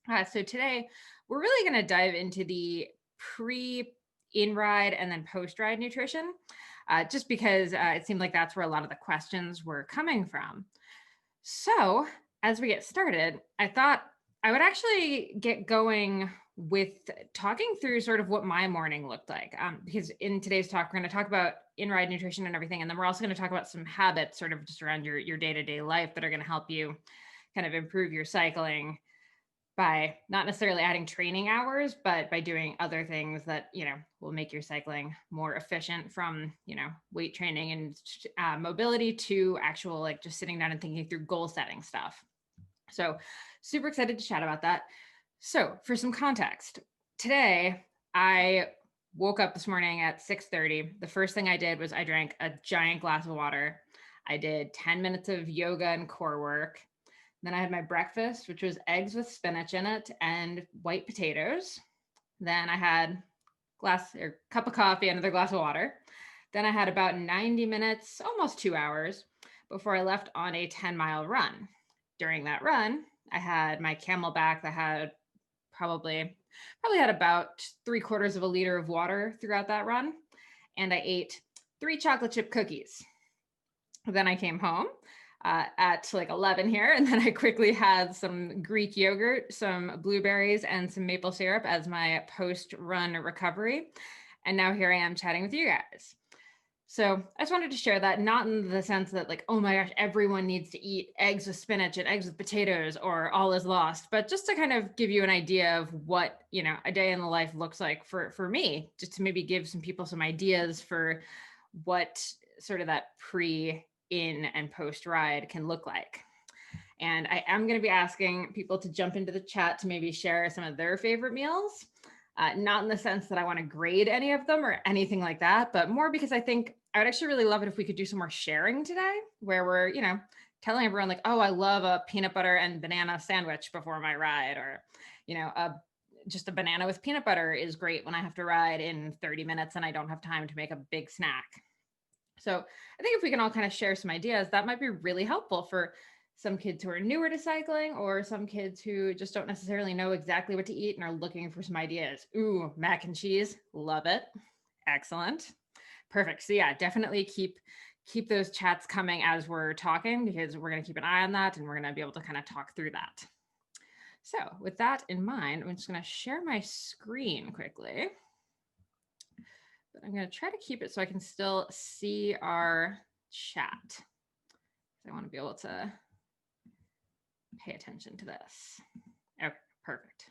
So today we're really going to dive into the pre, in ride, and then post ride nutrition, just because it seemed like that's where a lot of the questions were coming from. So, as we get started, I thought I would actually get going with talking through sort of what my morning looked like. Because in today's talk, we're going to talk about in ride nutrition and everything. And then we're also going to talk about some habits sort of just around your day to day life that are going to help you kind of improve your cycling by not necessarily adding training hours, but by doing other things that, will make your cycling more efficient, from, weight training and mobility to actual, like, just sitting down and thinking through goal setting stuff. So super excited to chat about that. So for some context, today I woke up this morning at 6:30. The first thing I did was I drank a giant glass of water. I did 10 minutes of yoga and core work. Then I had my breakfast, which was eggs with spinach in it and white potatoes. Then I had cup of coffee, another glass of water. Then I had about 90 minutes, almost 2 hours, before I left on a 10-mile run. During that run, I had my Camelback that had probably had about 3/4 of a liter of water throughout that run. And I ate 3 chocolate chip cookies. Then I came home at like 11 here. And then I quickly had some Greek yogurt, some blueberries, and some maple syrup as my post-run recovery. And now here I am chatting with you guys. So I just wanted to share that, not in the sense that like, oh my gosh, everyone needs to eat eggs with spinach and eggs with potatoes or all is lost, but just to kind of give you an idea of what, a day in the life looks like for me, just to maybe give some people some ideas for what sort of that pre, in, and post ride can look like. And I am going to be asking people to jump into the chat to maybe share some of their favorite meals. Not in the sense that I want to grade any of them or anything like that, but more because I think I would actually really love it if we could do some more sharing today, where we're, telling everyone like, oh, I love a peanut butter and banana sandwich before my ride, or, just a banana with peanut butter is great when I have to ride in 30 minutes and I don't have time to make a big snack. So I think if we can all kind of share some ideas, that might be really helpful for some kids who are newer to cycling, or some kids who just don't necessarily know exactly what to eat and are looking for some ideas. Ooh, mac and cheese. Love it. Excellent. Perfect. So yeah, definitely keep those chats coming as we're talking, because we're going to keep an eye on that and we're going to be able to kind of talk through that. So with that in mind, I'm just going to share my screen quickly. But I'm going to try to keep it so I can still see our chat. I want to be able to pay attention to this. Okay, perfect.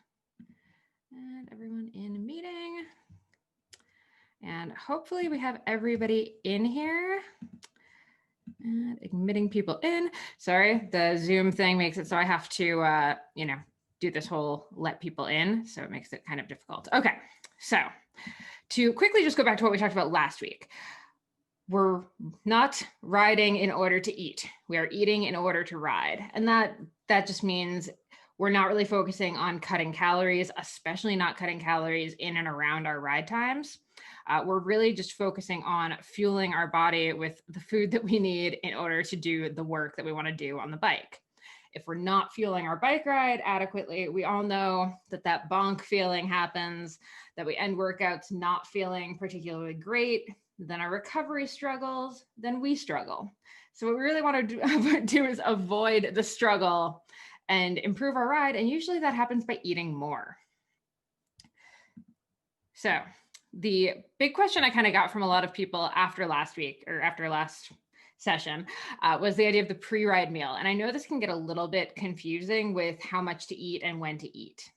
And everyone in meeting. And hopefully we have everybody in here. And admitting people in. Sorry, the Zoom thing makes it so I have to, do this whole let people in. So it makes it kind of difficult. Okay, so to quickly just go back to what we talked about last week. We're not riding in order to eat. We are eating in order to ride. And that just means we're not really focusing on cutting calories, especially not cutting calories in and around our ride times. We're really just focusing on fueling our body with the food that we need in order to do the work that we want to do on the bike. If we're not fueling our bike ride adequately, we all know that bonk feeling happens, that we end workouts not feeling particularly great, then our recovery struggles, then we struggle. So what we really want to do is avoid the struggle and improve our ride. And usually that happens by eating more. So the big question I kind of got from a lot of people after last week, or after last session, was the idea of the pre-ride meal. And I know this can get a little bit confusing with how much to eat and when to eat.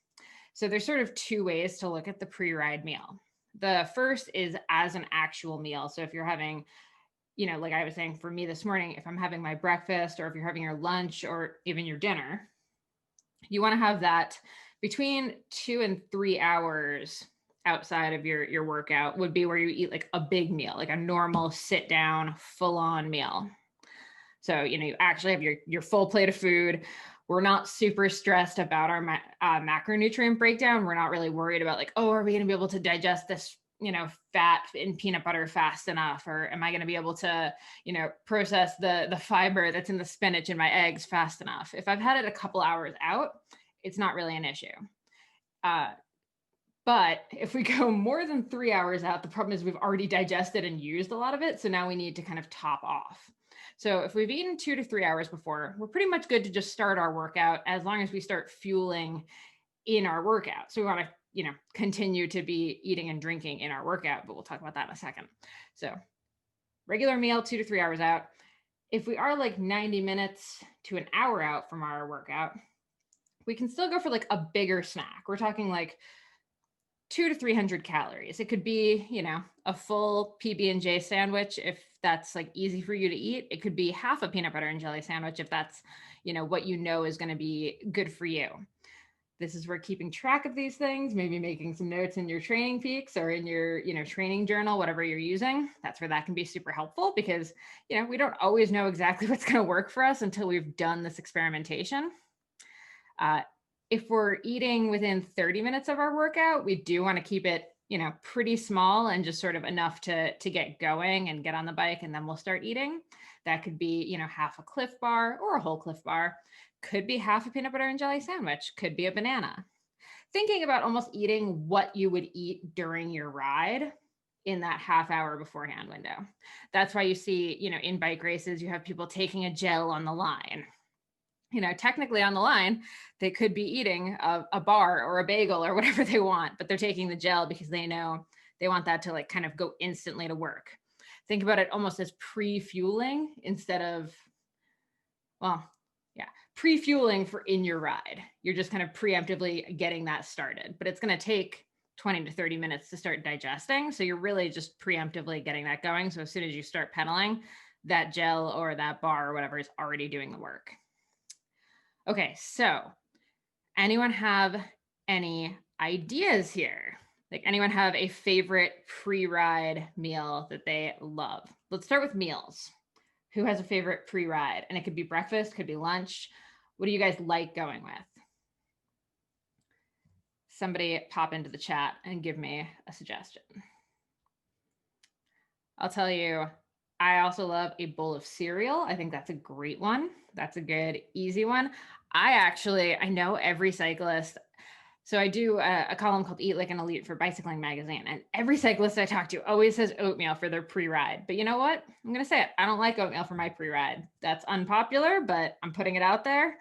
So there's sort of 2 ways to look at the pre-ride meal. The first is as an actual meal. So if you're having, like I was saying, for me this morning, if I'm having my breakfast, or if you're having your lunch, or even your dinner, you want to have that between 2 and 3 hours outside of your workout would be where you eat like a big meal, like a normal sit down, full on meal. So, you actually have your full plate of food. We're not super stressed about our macronutrient breakdown. We're not really worried about like, oh, are we going to be able to digest this, fat in peanut butter fast enough? Or am I going to be able to, process the fiber that's in the spinach in my eggs fast enough? If I've had it a couple hours out, it's not really an issue. But if we go more than 3 hours out, the problem is we've already digested and used a lot of it. So now we need to kind of top off. So if we've eaten 2 to 3 hours before, we're pretty much good to just start our workout as long as we start fueling in our workout. So we want to, continue to be eating and drinking in our workout, but we'll talk about that in a second. So regular meal, 2 to 3 hours out. If we are like 90 minutes to an hour out from our workout, we can still go for like a bigger snack. We're talking like 200 to 300 calories. It could be, a full PB&J sandwich if that's like easy for you to eat. It could be half a peanut butter and jelly sandwich if that's, what is going to be good for you. This is where keeping track of these things, maybe making some notes in your training peaks or in your, training journal, whatever you're using. That's where that can be super helpful because, we don't always know exactly what's going to work for us until we've done this experimentation. If we're eating within 30 minutes of our workout, we do want to keep it, pretty small and just sort of enough to get going and get on the bike, and then we'll start eating. That could be, half a Cliff Bar or a whole Cliff Bar. Could be half a peanut butter and jelly sandwich. Could be a banana. Thinking about almost eating what you would eat during your ride in that half hour beforehand window. That's why you see, in bike races, you have people taking a gel on the line. Technically on the line, they could be eating a bar or a bagel or whatever they want, but they're taking the gel because they know they want that to like kind of go instantly to work. Think about it almost as pre-fueling instead of, pre-fueling for in your ride. You're just kind of preemptively getting that started, but it's going to take 20 to 30 minutes to start digesting. So you're really just preemptively getting that going. So as soon as you start pedaling, that gel or that bar or whatever is already doing the work. Okay, so anyone have any ideas here? Like anyone have a favorite pre-ride meal that they love? Let's start with meals. Who has a favorite pre-ride? And it could be breakfast, could be lunch. What do you guys like going with? Somebody pop into the chat and give me a suggestion. I'll tell you, I also love a bowl of cereal. I think that's a great one. That's a good, easy one. I know every cyclist. So I do a column called Eat Like an Elite for Bicycling Magazine. And every cyclist I talk to always says oatmeal for their pre-ride. But you know what? I'm going to say it. I don't like oatmeal for my pre-ride. That's unpopular, but I'm putting it out there.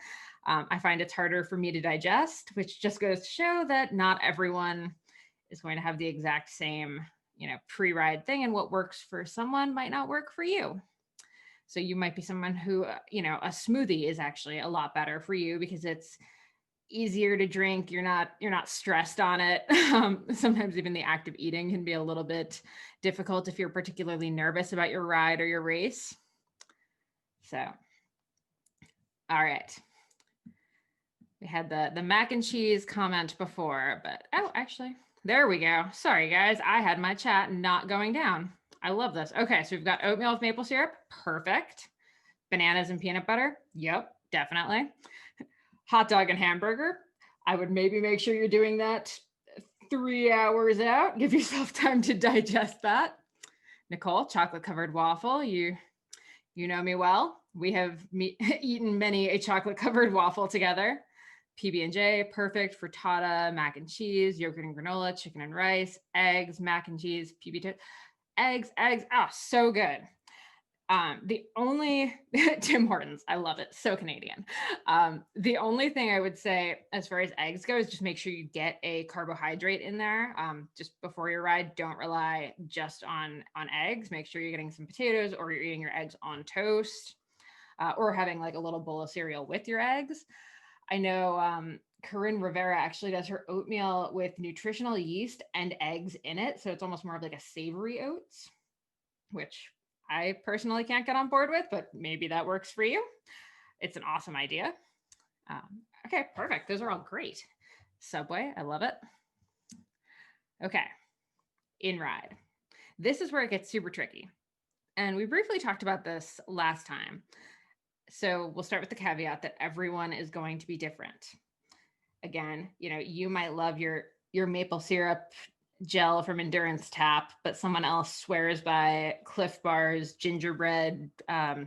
I find it's harder for me to digest, which just goes to show that not everyone is going to have the exact same, pre-ride thing. And what works for someone might not work for you. So you might be someone who, a smoothie is actually a lot better for you because it's easier to drink. You're not stressed on it. Sometimes even the act of eating can be a little bit difficult if you're particularly nervous about your ride or your race. So, all right. We had the mac and cheese comment before, but actually, there we go. Sorry guys, I had my chat not going down. I love this. Okay, so we've got oatmeal with maple syrup. Perfect. Bananas and peanut butter. Yep, definitely. Hot dog and hamburger. I would maybe make sure you're doing that 3 hours out. Give yourself time to digest that. Nicole, chocolate covered waffle. You know me well. We have eaten many a chocolate covered waffle together. PB&J, perfect. Frittata, mac and cheese, yogurt and granola, chicken and rice, eggs, mac and cheese, PB&J. Eggs. Oh, so good. The only Tim Hortons, I love it. So Canadian. The only thing I would say as far as eggs go is just make sure you get a carbohydrate in there. Just before your ride, don't rely just on eggs. Make sure you're getting some potatoes or you're eating your eggs on toast or having like a little bowl of cereal with your eggs. I know Corinne Rivera actually does her oatmeal with nutritional yeast and eggs in it. So it's almost more of like a savory oats, which I personally can't get on board with, but maybe that works for you. It's an awesome idea. Okay, perfect. Those are all great. Subway, I love it. Okay, in ride. This is where it gets super tricky. And we briefly talked about this last time. So we'll start with the caveat that everyone is going to be different. Again, you might love your maple syrup gel from Endurance Tap, but someone else swears by Cliff Bars, gingerbread,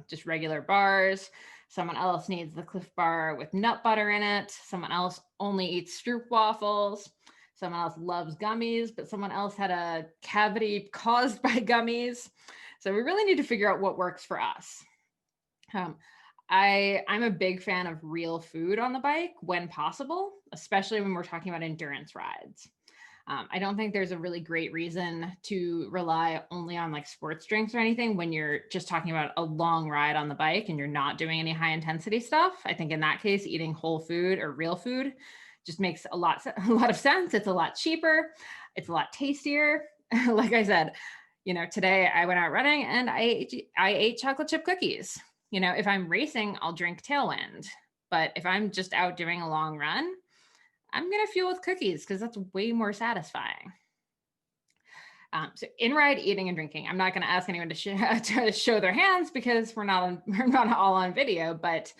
just regular bars. Someone else needs the Cliff Bar with nut butter in it. Someone else only eats Stroop waffles. Someone else loves gummies, but someone else had a cavity caused by gummies. So we really need to figure out what works for us. I'm a big fan of real food on the bike when possible, especially when we're talking about endurance rides. I don't think there's a really great reason to rely only on like sports drinks or anything when you're just talking about a long ride on the bike and you're not doing any high intensity stuff. I think in that case, eating whole food or real food just makes a lot of sense. It's a lot cheaper. It's a lot tastier. Like I said, today I went out running and I ate chocolate chip cookies. If I'm racing, I'll drink Tailwind. But if I'm just out doing a long run, I'm going to fuel with cookies because that's way more satisfying. So in-ride eating and drinking. I'm not going to ask anyone to show their hands because we're not all on video, but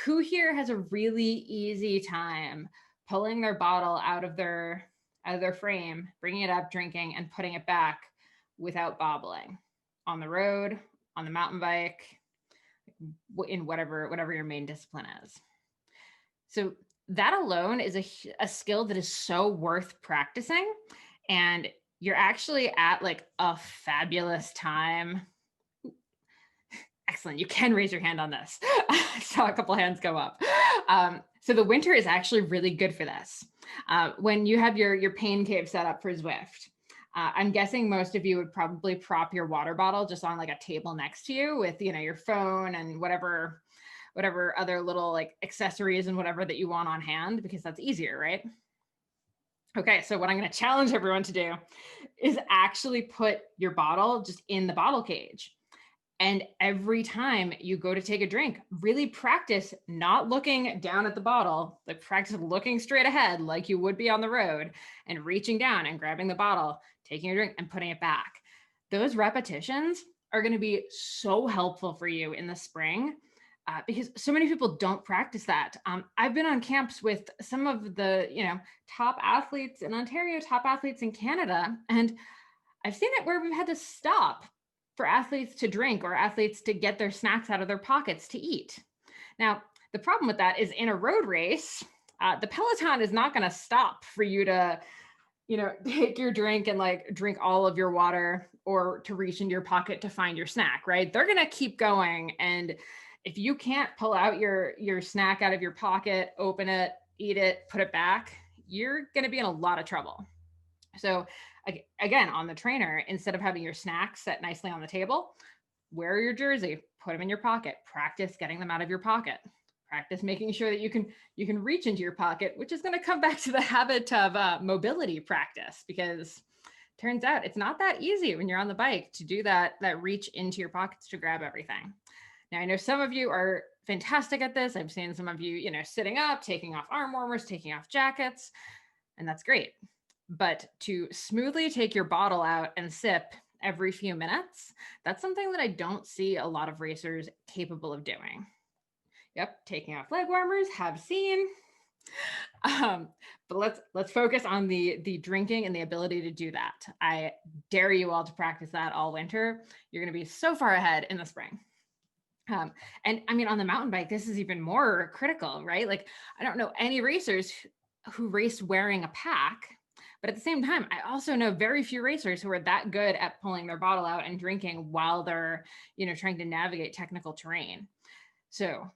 who here has a really easy time pulling their bottle out of their frame, bringing it up, drinking, and putting it back without bobbling on the road, on the mountain bike, in whatever your main discipline is? So that alone is a skill that is so worth practicing, and you're actually at like a fabulous time. Excellent. You can raise your hand on this. I saw a couple hands go up. So the winter is actually really good for this. When you have your pain cave set up for Zwift, I'm guessing most of you would probably prop your water bottle just on like a table next to you with, your phone and whatever other little like accessories and whatever that you want on hand, because that's easier, right? Okay, so what I'm going to challenge everyone to do is actually put your bottle just in the bottle cage. And every time you go to take a drink, really practice not looking down at the bottle, like practice looking straight ahead like you would be on the road and reaching down and grabbing the bottle, taking a drink and putting it back. Those repetitions are going to be so helpful for you in the spring because so many people don't practice that. I've been on camps with some of the, top athletes in Ontario, top athletes in Canada, and I've seen it where we've had to stop for athletes to drink or athletes to get their snacks out of their pockets to eat. Now, the problem with that is in a road race, the Peloton is not going to stop for you to, take your drink and like drink all of your water or to reach into your pocket to find your snack, right? They're going to keep going. And if you can't pull out your snack out of your pocket, open it, eat it, put it back, you're going to be in a lot of trouble. So again, on the trainer, instead of having your snacks set nicely on the table, wear your jersey, put them in your pocket, practice getting them out of your pocket, practice making sure that you can reach into your pocket, which is going to come back to the habit of mobility practice, because turns out it's not that easy when you're on the bike to do that reach into your pockets to grab everything. Now, I know some of you are fantastic at this. I've seen some of you, sitting up, taking off arm warmers, taking off jackets, and that's great. But to smoothly take your bottle out and sip every few minutes, that's something that I don't see a lot of racers capable of doing. Yep, taking off leg warmers, have seen. But let's focus on the drinking and the ability to do that. I dare you all to practice that all winter. You're going to be so far ahead in the spring. And I mean, on the mountain bike, this is even more critical, right? Like, I don't know any racers who race wearing a pack, but at the same time, I also know very few racers who are that good at pulling their bottle out and drinking while they're, trying to navigate technical terrain. So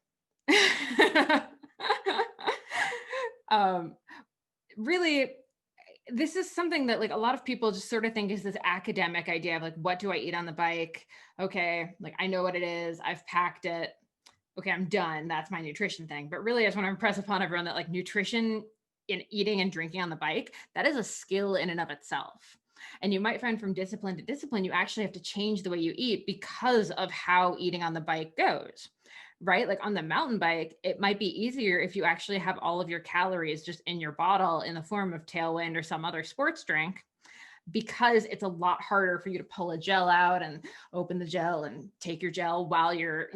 really, this is something that like a lot of people just sort of think is this academic idea of like, what do I eat on the bike? Okay, like I know what it is. I've packed it. Okay, I'm done. That's my nutrition thing. But really, I just want to impress upon everyone that like nutrition in eating and drinking on the bike, that is a skill in and of itself. And you might find from discipline to discipline, you actually have to change the way you eat because of how eating on the bike goes, right? Like on the mountain bike, it might be easier if you actually have all of your calories just in your bottle in the form of Tailwind or some other sports drink, because it's a lot harder for you to pull a gel out and open the gel and take your gel while you're,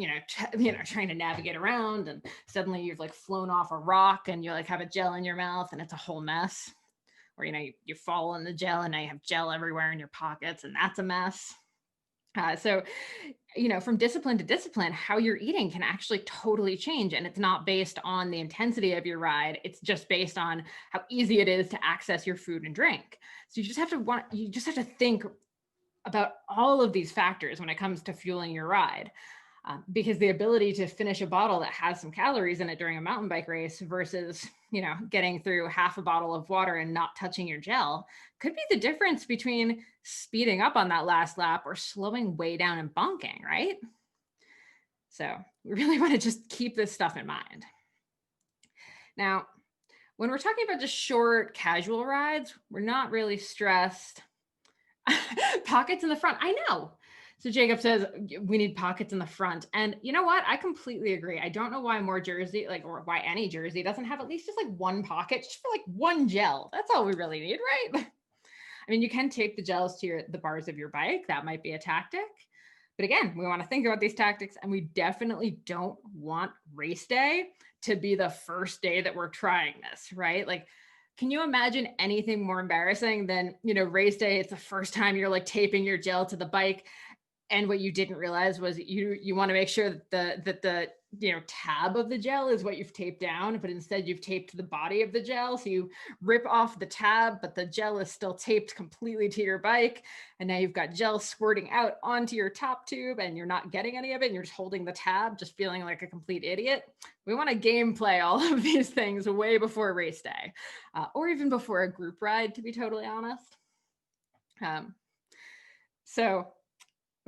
trying to navigate around, and suddenly you've like flown off a rock and you like have a gel in your mouth and it's a whole mess. Or, you fall in the gel and now you have gel everywhere in your pockets and that's a mess. So, from discipline to discipline, how you're eating can actually totally change. And it's not based on the intensity of your ride. It's just based on how easy it is to access your food and drink. So you just have to think about all of these factors when it comes to fueling your ride. Because the ability to finish a bottle that has some calories in it during a mountain bike race versus, getting through half a bottle of water and not touching your gel could be the difference between speeding up on that last lap or slowing way down and bunking, right? So we really want to just keep this stuff in mind. Now, when we're talking about just short, casual rides, we're not really stressed. Pockets in the front. I know. So Jacob says we need pockets in the front. And you know what? I completely agree. I don't know why more jersey, or why any jersey doesn't have at least just like one pocket, just for like one gel. That's all we really need, right? I mean, you can tape the gels to the bars of your bike. That might be a tactic. But again, we want to think about these tactics, and we definitely don't want race day to be the first day that we're trying this, right? Like, can you imagine anything more embarrassing than, race day? It's the first time you're like taping your gel to the bike. And what you didn't realize was you want to make sure that the tab of the gel is what you've taped down, but instead you've taped the body of the gel. So you rip off the tab, but the gel is still taped completely to your bike. And now you've got gel squirting out onto your top tube and you're not getting any of it. And you're just holding the tab, just feeling like a complete idiot. We want to gameplay all of these things way before race day, or even before a group ride, to be totally honest.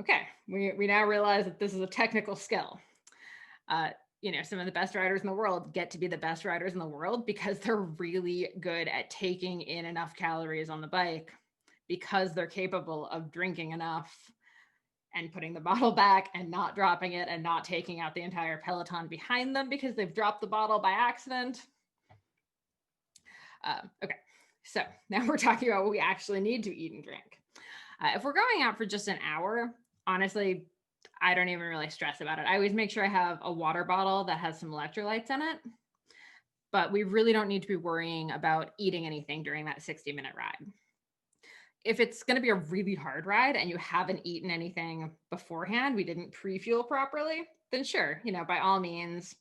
Okay, we now realize that this is a technical skill. Some of the best riders in the world get to be the best riders in the world because they're really good at taking in enough calories on the bike, because they're capable of drinking enough and putting the bottle back and not dropping it and not taking out the entire peloton behind them because they've dropped the bottle by accident. Okay, so now we're talking about what we actually need to eat and drink. If we're going out for just an hour, honestly, I don't even really stress about it. I always make sure I have a water bottle that has some electrolytes in it, but we really don't need to be worrying about eating anything during that 60-minute ride. If it's going to be a really hard ride and you haven't eaten anything beforehand, we didn't pre-fuel properly, then sure, by all means,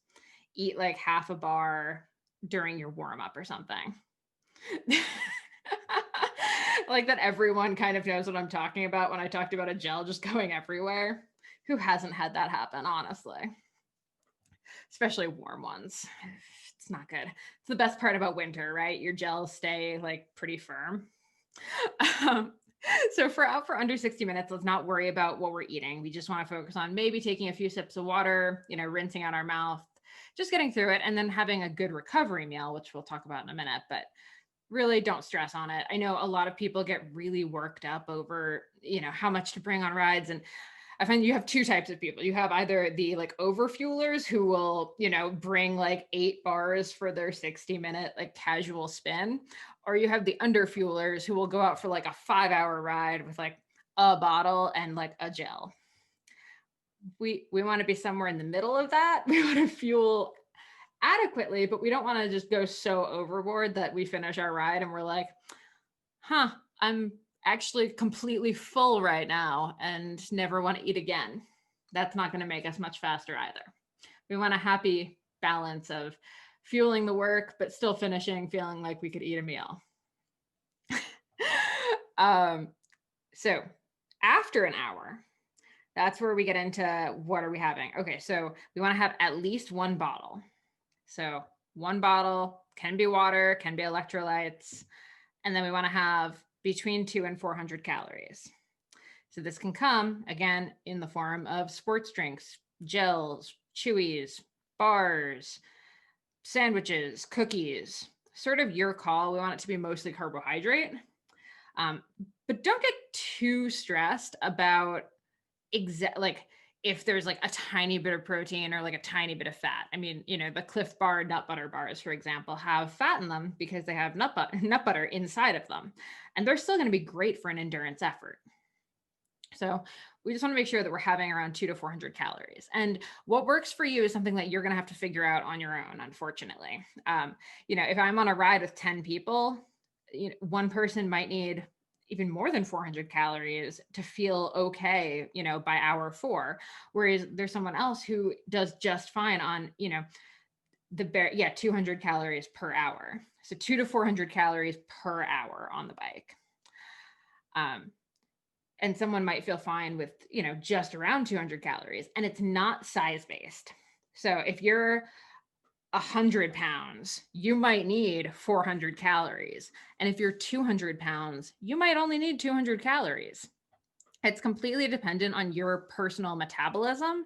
eat like half a bar during your warm-up or something. Like that everyone kind of knows what I'm talking about when I talked about a gel just going everywhere. Who hasn't had that happen, honestly? Especially warm ones. It's not good. It's the best part about winter, right? Your gels stay like pretty firm. So for out for under 60 minutes, let's not worry about what we're eating. We just want to focus on maybe taking a few sips of water, rinsing out our mouth, just getting through it, and then having a good recovery meal, which we'll talk about in a minute. But really don't stress on it. I know a lot of people get really worked up over, how much to bring on rides. And I find you have two types of people. You have either the like overfuelers who will, bring like 8 bars for their 60-minute like casual spin, or you have the underfuelers who will go out for like a 5-hour ride with like a bottle and like a gel. We want to be somewhere in the middle of that. We want to fuel adequately, but we don't want to just go so overboard that we finish our ride and we're like, I'm actually completely full right now and never want to eat again. That's not going to make us much faster either. We want a happy balance of fueling the work, but still finishing feeling like we could eat a meal. So after an hour, that's where we get into what are we having? Okay, so we want to have at least one bottle. So one bottle can be water, can be electrolytes, and then we want to have between 200 and 400 calories. So this can come, again, in the form of sports drinks, gels, chewies, bars, sandwiches, cookies, sort of your call. We want it to be mostly carbohydrate. But don't get too stressed about if there's like a tiny bit of protein or like a tiny bit of fat. I mean, the Cliff Bar nut butter bars, for example, have fat in them because they have nut butter inside of them. And they're still going to be great for an endurance effort. So we just want to make sure that we're having around 200 to 400 calories. And what works for you is something that you're going to have to figure out on your own, unfortunately. If I'm on a ride with 10 people, one person might need even more than 400 calories to feel okay, by hour 4. Whereas there's someone else who does just fine on, 200 calories per hour. So 200 to 400 calories per hour on the bike. And someone might feel fine with, just around 200 calories, and it's not size based. So if you're 100 pounds, you might need 400 calories. And if you're 200 pounds, you might only need 200 calories. It's completely dependent on your personal metabolism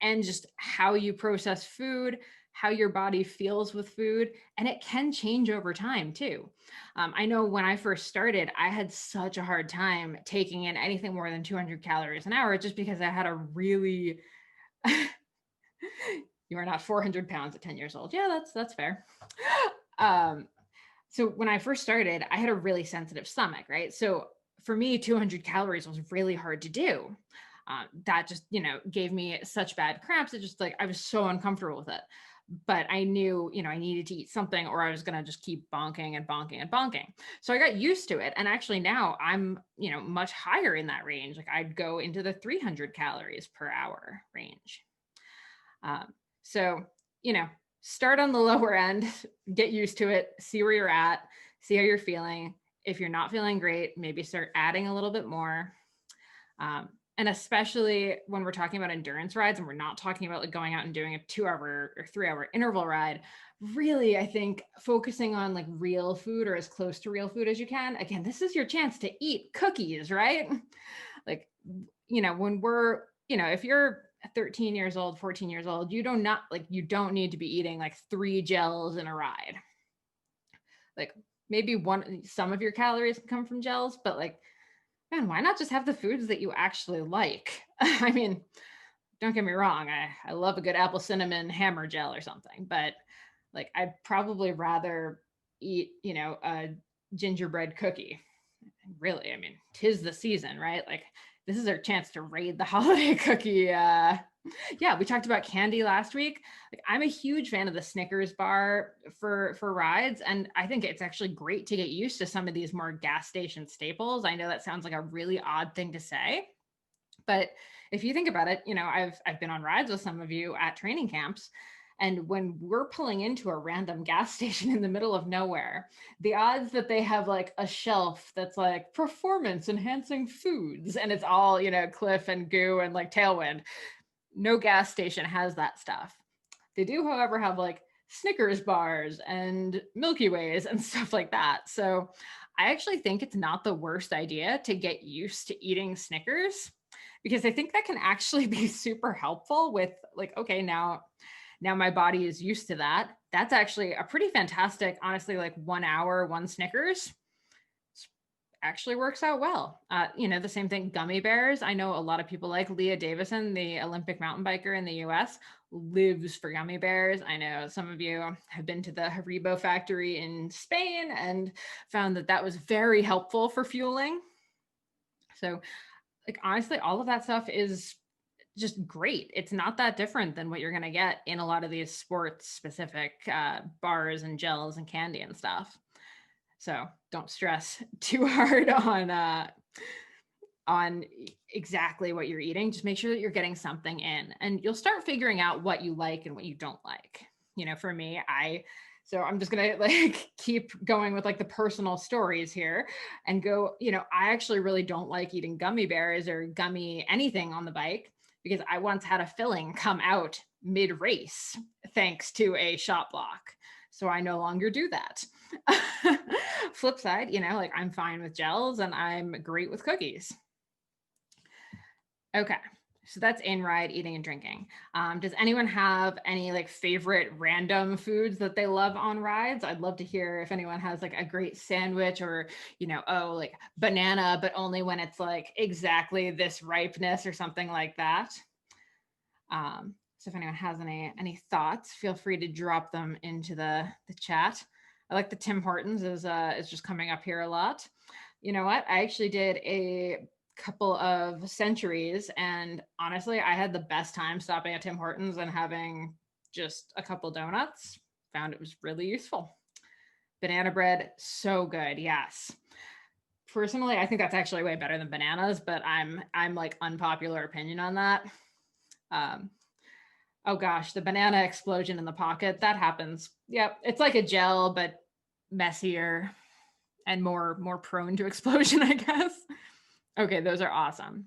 and just how you process food, how your body feels with food, and it can change over time too. I know when I first started, I had such a hard time taking in anything more than 200 calories an hour just because I had a really you are not 400 pounds at 10 years old. Yeah, that's fair. So when I first started, I had a really sensitive stomach, right? So for me, 200 calories was really hard to do. That just, gave me such bad cramps. It just like, I was so uncomfortable with it. But I knew, I needed to eat something or I was going to just keep bonking and bonking and bonking. So I got used to it. And actually now I'm, much higher in that range. Like I'd go into the 300 calories per hour range. So, start on the lower end, get used to it, see where you're at, see how you're feeling. If you're not feeling great, maybe start adding a little bit more. And especially when we're talking about endurance rides and we're not talking about like going out and doing a 2-hour or 3-hour interval ride, really, I think focusing on like real food or as close to real food as you can. Again, this is your chance to eat cookies, right? Like, when we're, if you're 13 years old, 14 years old, you don't need to be eating like 3 gels in a ride. Like maybe some of your calories can come from gels, but like, man, why not just have the foods that you actually like? I mean, don't get me wrong. I love a good apple cinnamon hammer gel or something, but like, I'd probably rather eat, a gingerbread cookie. Really, I mean, 'tis the season, right? Like this is our chance to raid the holiday cookie. Yeah, we talked about candy last week. Like I'm a huge fan of the Snickers bar for rides, and I think it's actually great to get used to some of these more gas station staples. I know that sounds like a really odd thing to say, but if you think about it, I've been on rides with some of you at training camps. And when we're pulling into a random gas station in the middle of nowhere, the odds that they have like a shelf that's like performance enhancing foods and it's all, Cliff and Goo and like Tailwind, no gas station has that stuff. They do, however, have like Snickers bars and Milky Ways and stuff like that. So I actually think it's not the worst idea to get used to eating Snickers because I think that can actually be super helpful with like, okay, now my body is used to that. That's actually a pretty fantastic, honestly, like 1 hour, 1 Snickers actually works out well. The same thing, gummy bears. I know a lot of people like Leah Davison, the Olympic mountain biker in the US, lives for gummy bears. I know some of you have been to the Haribo factory in Spain and found that was very helpful for fueling. So like, honestly, all of that stuff is just great. It's not that different than what you're going to get in a lot of these sports specific bars and gels and candy and stuff. So don't stress too hard on exactly what you're eating. Just make sure that you're getting something in and you'll start figuring out what you like and what you don't like. For me, so I'm just going to like keep going with like the personal stories here and go, I actually really don't like eating gummy bears or gummy anything on the bike because I once had a filling come out mid-race thanks to a shot block. So I no longer do that. Flip side, like I'm fine with gels and I'm great with cookies. Okay. So that's in ride eating and drinking. Does anyone have any like favorite random foods that they love on rides? I'd love to hear if anyone has like a great sandwich or, like banana, but only when it's like exactly this ripeness or something like that. So if anyone has any thoughts, feel free to drop them into the chat. I like the Tim Hortons is just coming up here a lot. You know what? I actually did a couple of centuries and honestly, I had the best time stopping at Tim Hortons and having just a couple donuts. Found it was really useful. Banana bread, so good. Yes. Personally, I think that's actually way better than bananas, but I'm like unpopular opinion on that. Um, oh gosh, the banana explosion in the pocket, that happens. Yep, it's like a gel, but messier and more prone to explosion, I guess. Okay, those are awesome.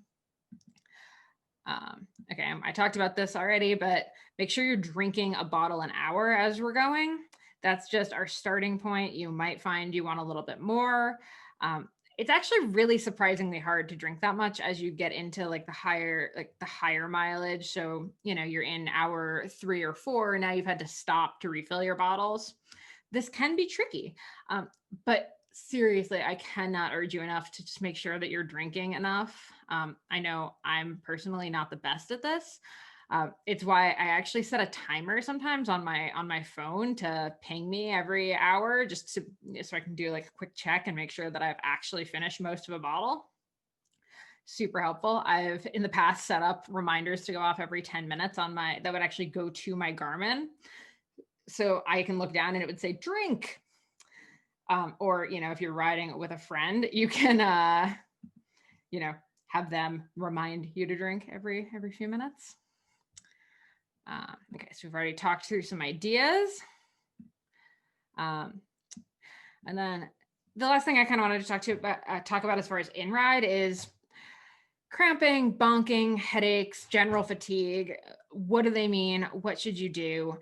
Okay, I talked about this already, but make sure you're drinking a bottle an hour as we're going. That's just our starting point. You might find you want a little bit more. It's actually really surprisingly hard to drink that much as you get into like the higher mileage. So, you're in hour 3 or 4, and now you've had to stop to refill your bottles. This can be tricky. But seriously, I cannot urge you enough to just make sure that you're drinking enough. I know I'm personally not the best at this. It's why I actually set a timer sometimes on my phone to ping me every hour, so I can do like a quick check and make sure that I've actually finished most of a bottle. Super helpful. I've in the past set up reminders to go off every 10 minutes that would actually go to my Garmin. So I can look down and it would say drink. Or, if you're riding with a friend, you can, have them remind you to drink every few minutes. Okay, so we've already talked through some ideas. And then the last thing I kind of wanted to talk about as far as in-ride is cramping, bonking, headaches, general fatigue. What do they mean? What should you do?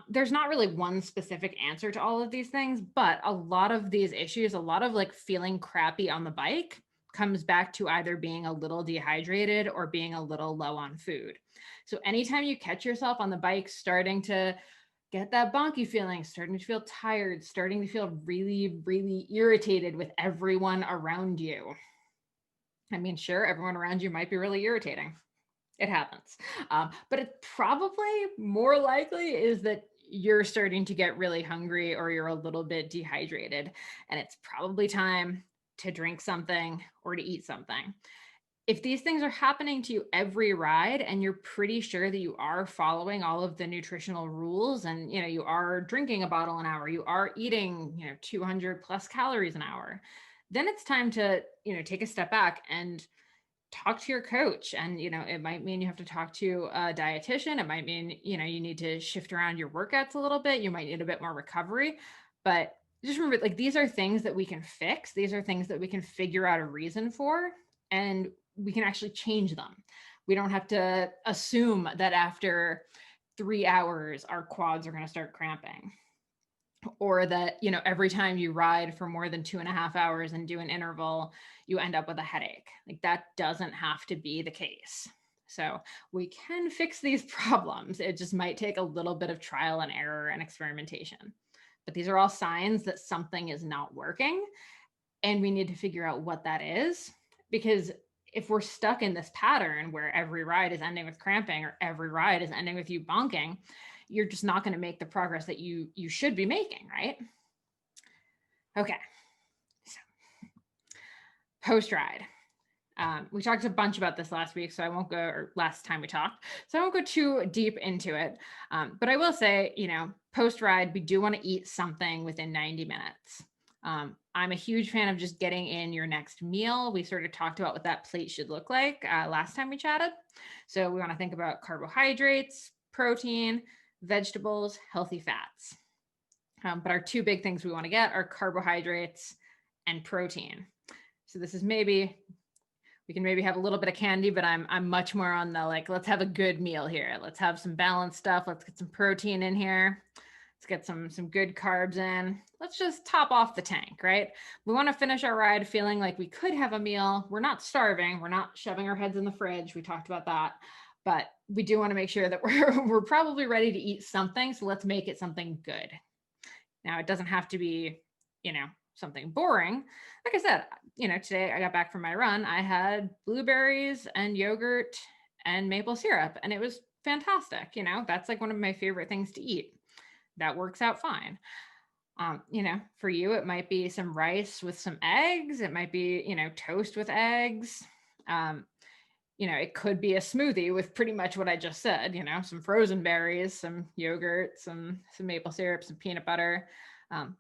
There's not really one specific answer to all of these things, but a lot of these issues, a lot of like feeling crappy on the bike comes back to either being a little dehydrated or being a little low on food. So anytime you catch yourself on the bike starting to get that bonky feeling, starting to feel tired, starting to feel really, really irritated with everyone around you. I mean, sure, everyone around you might be really irritating. It happens. But it probably more likely is that you're starting to get really hungry or you're a little bit dehydrated. And it's probably time to drink something or to eat something. If these things are happening to you every ride and you're pretty sure that you are following all of the nutritional rules and you are drinking a bottle an hour, you are eating 200 plus calories an hour, then it's time to take a step back and talk to your coach. And it might mean you have to talk to a dietitian. It might mean you need to shift around your workouts a little bit. You might need a bit more recovery. But just remember, like, these are things that we can fix. These are things that we can figure out a reason for, and we can actually change them. We don't have to assume that after 3 hours our quads are going to start cramping, or that every time you ride for more than 2.5 hours and do an interval you end up with a headache. Like, that doesn't have to be the case. So we can fix these problems. It just might take a little bit of trial and error and experimentation, but these are all signs that something is not working, and we need to figure out what that is. Because if we're stuck in this pattern where every ride is ending with cramping or every ride is ending with you bonking, you're just not going to make the progress that you should be making, right? Okay. So, post-ride. We talked a bunch about this last week, so I won't go, or last time we talked, so I won't go too deep into it. But I will say, post-ride, we do want to eat something within 90 minutes. I'm a huge fan of just getting in your next meal. We sort of talked about what that plate should look like last time we chatted. So we want to think about carbohydrates, protein, vegetables, healthy fats. But our two big things we want to get are carbohydrates and protein. So this is we can maybe have a little bit of candy, but I'm much more on the like, let's have a good meal here. Let's have some balanced stuff. Let's get some protein in here. Let's get some good carbs in. Let's just top off the tank, right? We want to finish our ride feeling like we could have a meal. We're not starving. We're not shoving our heads in the fridge. We talked about that. But we do want to make sure that we're probably ready to eat something. So let's make it something good. Now, it doesn't have to be, something boring. Like I said, today I got back from my run. I had blueberries and yogurt and maple syrup, and it was fantastic. That's like one of my favorite things to eat. That works out fine. For you, it might be some rice with some eggs. It might be, toast with eggs. It could be a smoothie with pretty much what I just said, some frozen berries, some yogurt, some maple syrup, some peanut butter,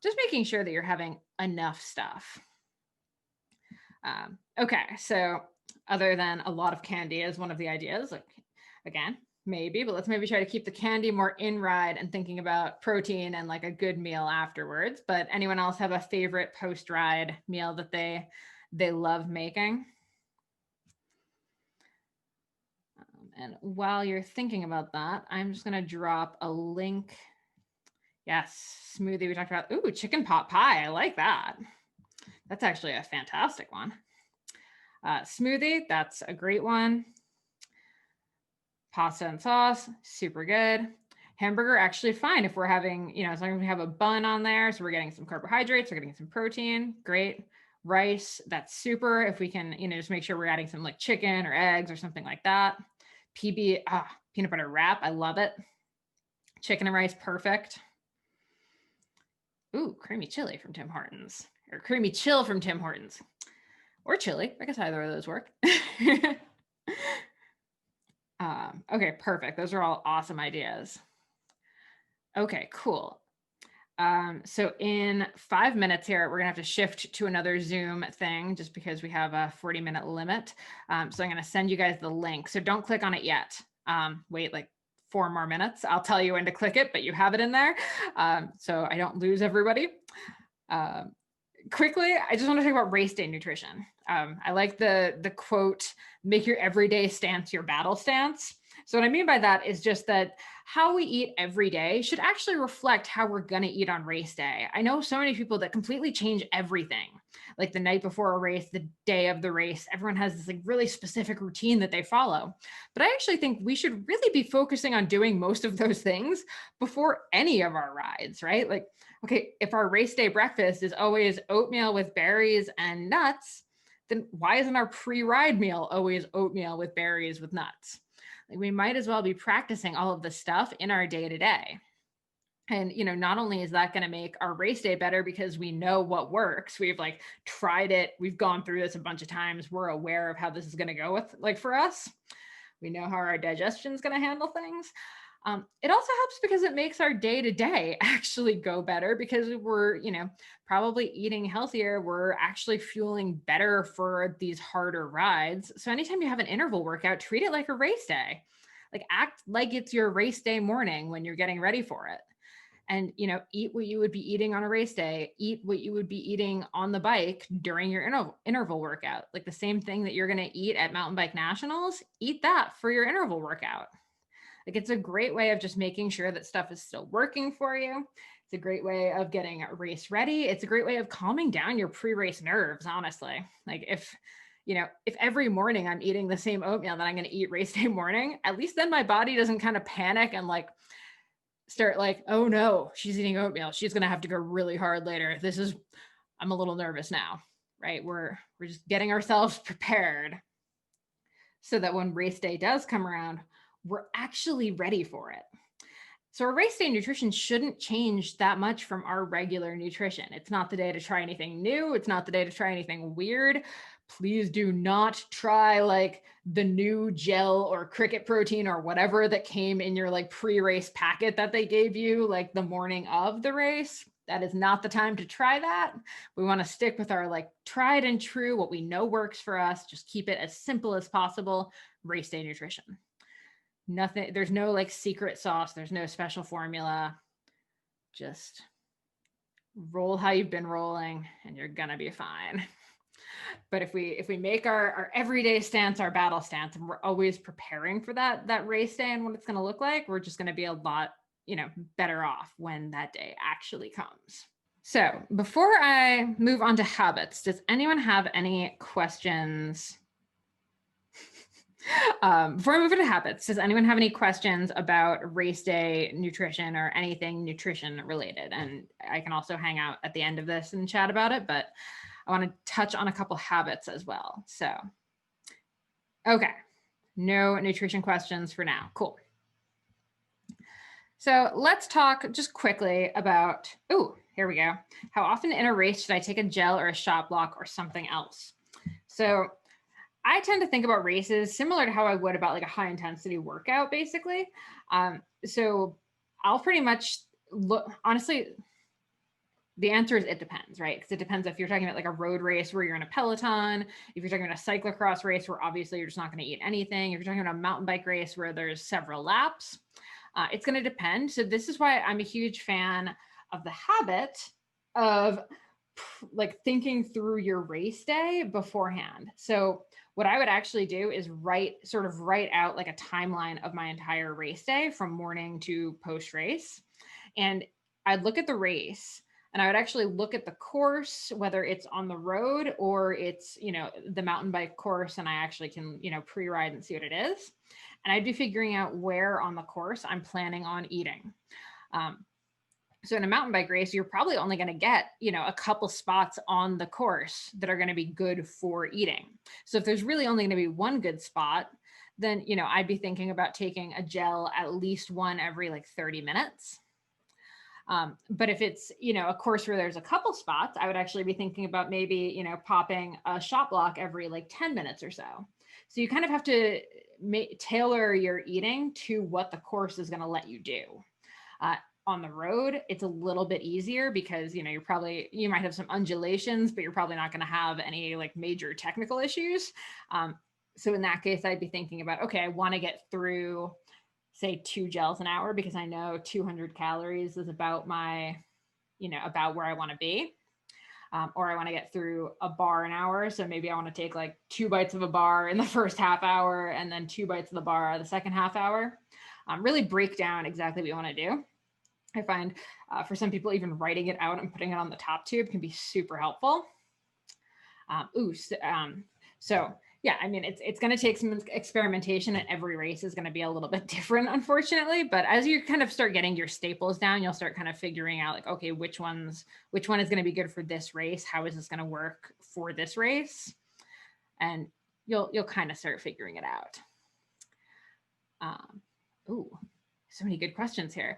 just making sure that you're having enough stuff. Okay, so other than a lot of candy is one of the ideas, like again, maybe, but let's maybe try to keep the candy more in ride and thinking about protein and like a good meal afterwards. But anyone else have a favorite post ride meal that they love making? And while you're thinking about that, I'm just going to drop a link. Yes, smoothie we talked about. Ooh, chicken pot pie. I like that. That's actually a fantastic one. Smoothie, that's a great one. Pasta and sauce, super good. Hamburger, actually fine if we're having, as long as we have a bun on there. So we're getting some carbohydrates, we're getting some protein, great. Rice, that's super. If we can, just make sure we're adding some like chicken or eggs or something like that. PB, peanut butter wrap, I love it. Chicken and rice, perfect. Ooh, creamy chili from Tim Hortons, or creamy chill from Tim Hortons, or chili. I guess either of those work. Okay, perfect. Those are all awesome ideas. Okay, cool. So in 5 minutes here, we're gonna have to shift to another Zoom thing just because we have a 40-minute limit. So I'm gonna send you guys the link. So don't click on it yet. Wait like 4 more minutes. I'll tell you when to click it, but you have it in there. So I don't lose everybody. Quickly, I just want to talk about race day nutrition. I like the quote, make your everyday stance your battle stance. So what I mean by that is just that how we eat every day should actually reflect how we're going to eat on race day. I know so many people that completely change everything, like the night before a race, the day of the race. Everyone has this like really specific routine that they follow. But I actually think we should really be focusing on doing most of those things before any of our rides, right? Like, okay, if our race day breakfast is always oatmeal with berries and nuts, then why isn't our pre-ride meal always oatmeal with berries with nuts? Like, we might as well be practicing all of this stuff in our day-to-day. And, not only is that going to make our race day better because we know what works, we've like tried it, we've gone through this a bunch of times, we're aware of how this is going to go with like for us. We know how our digestion is going to handle things. It also helps because it makes our day-to-day actually go better because we're, probably eating healthier. We're actually fueling better for these harder rides. So anytime you have an interval workout, treat it like a race day. Like act like it's your race day morning when you're getting ready for it. And, eat what you would be eating on a race day, eat what you would be eating on the bike during your interval workout. Like the same thing that you're going to eat at mountain bike nationals, eat that for your interval workout. Like it's a great way of just making sure that stuff is still working for you. It's a great way of getting race ready. It's a great way of calming down your pre-race nerves, honestly. Like if every morning I'm eating the same oatmeal that I'm going to eat race day morning, at least then my body doesn't kind of panic and like start like, oh no, she's eating oatmeal. She's going to have to go really hard later. I'm a little nervous now, right? We're just getting ourselves prepared so that when race day does come around, we're actually ready for it. So our race day nutrition shouldn't change that much from our regular nutrition. It's not the day to try anything new. It's not the day to try anything weird. Please do not try like the new gel or cricket protein or whatever that came in your like pre-race packet that they gave you like the morning of the race. That is not the time to try that. We want to stick with our like tried and true, what we know works for us. Just keep it as simple as possible. Race day nutrition. Nothing, there's no like secret sauce, there's no special formula. Just roll how you've been rolling and you're gonna be fine. But if we make our everyday stance our battle stance, and we're always preparing for that race day and what it's going to look like, we're just going to be a lot better off when that day actually comes. So before I move on to habits, does anyone have any questions? Before I move into habits, does anyone have any questions about race day nutrition or anything nutrition related? And I can also hang out at the end of this and chat about it, but I want to touch on a couple habits as well. So, okay, no nutrition questions for now. Cool. So let's talk just quickly about, here we go. How often in a race should I take a gel or a shot block or something else? So I tend to think about races similar to how I would about like a high intensity workout, basically. So I'll pretty much look, honestly, The answer is it depends, right? Because it depends if you're talking about like a road race where you're in a Peloton, if you're talking about a cyclocross race where obviously you're just not going to eat anything, if you're talking about a mountain bike race where there's several laps, it's going to depend. So this is why I'm a huge fan of the habit of like thinking through your race day beforehand. So what I would actually do is write out like a timeline of my entire race day from morning to post race. And I'd look at the race and I would actually look at the course, whether it's on the road or it's, the mountain bike course, and I actually can, pre-ride and see what it is. And I'd be figuring out where on the course I'm planning on eating. So in a mountain bike race, you're probably only going to get, a couple spots on the course that are going to be good for eating. So if there's really only going to be one good spot, then, I'd be thinking about taking a gel at least one every like 30 minutes. But if it's, a course where there's a couple spots, I would actually be thinking about maybe, popping a shot block every like 10 minutes or so. So you kind of have to tailor your eating to what the course is going to let you do. On the road, it's a little bit easier because, you might have some undulations, but you're probably not going to have any like major technical issues. So in that case, I'd be thinking about, okay, I want to get through say 2 gels an hour because I know 200 calories is about my, about where I want to be. Or I want to get through a bar an hour. So maybe I want to take like 2 bites of a bar in the first half hour and then 2 bites of the bar the second half hour. Really break down exactly what you want to do. I find for some people, even writing it out and putting it on the top tube can be super helpful. So yeah, I mean, it's going to take some experimentation, and every race is going to be a little bit different, unfortunately. But as you kind of start getting your staples down, you'll start kind of figuring out like, okay, which one is going to be good for this race? How is this going to work for this race? And you'll kind of start figuring it out. So many good questions here.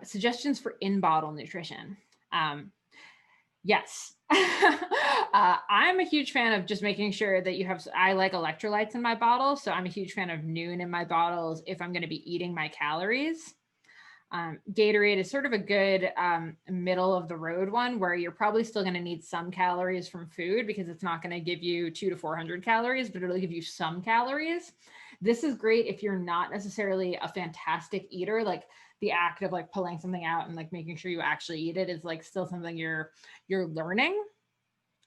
Suggestions for in-bottle nutrition. Yes. I'm a huge fan of just making sure that I like electrolytes in my bottle. So I'm a huge fan of Noon in my bottles if I'm going to be eating my calories. Gatorade is sort of a good middle of the road one where you're probably still going to need some calories from food because it's not going to give you 200 to 400 calories, but it'll give you some calories. This is great if you're not necessarily a fantastic eater. Like the act of like pulling something out and like making sure you actually eat it is like still something you're learning.